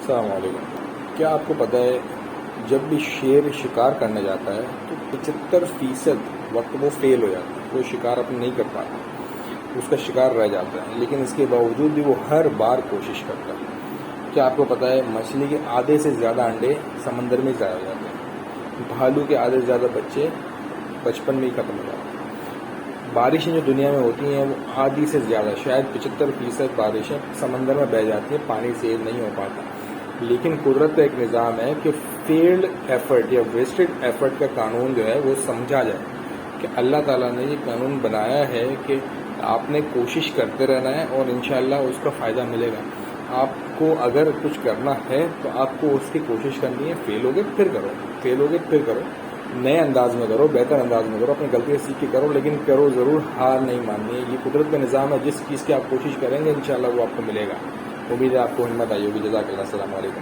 السلام علیکم۔ کیا آپ کو پتہ ہے جب بھی شیر شکار کرنے جاتا ہے تو 75% وقت وہ فیل ہو جاتا ہے، وہ شکار اپنا نہیں کر پاتا، اس کا شکار رہ جاتا ہے، لیکن اس کے باوجود بھی وہ ہر بار کوشش کرتا ہے۔ کیا آپ کو پتہ ہے مچھلی کے آدھے سے زیادہ انڈے سمندر میں ضائع ہو جاتے ہیں، بھالو کے آدھے سے زیادہ بچے بچپن میں ہی ختم ہو جاتے ہیں۔ بارشیں جو دنیا میں ہوتی ہیں وہ آدھی سے زیادہ شاید 75% بارشیں سمندر میں بہہ جاتی ہیں، پانی سیو نہیں ہو پاتا۔ لیکن قدرت کا ایک نظام ہے کہ فیلڈ ایفرٹ یا ویسٹڈ ایفرٹ کا قانون جو ہے وہ سمجھا جائے کہ اللہ تعالیٰ نے یہ قانون بنایا ہے کہ آپ نے کوشش کرتے رہنا ہے اور انشاءاللہ اس کا فائدہ ملے گا۔ آپ کو اگر کچھ کرنا ہے تو آپ کو اس کی کوشش کرنی ہے، فیل ہوگے پھر کرو، فیل ہوگے پھر کرو، نئے انداز میں کرو، بہتر انداز میں کرو، اپنی غلطی سے سیکھ کے کرو، لیکن کرو ضرور، ہار نہیں ماننی ہے۔ یہ قدرت کا نظام ہے، جس چیز کی آپ کوشش کریں گے انشاءاللہ وہ آپ کو ملے گا۔ امید ہے آپ کو ہمت آئی ہوگی۔ جزاک اللہ۔ السلام علیکم۔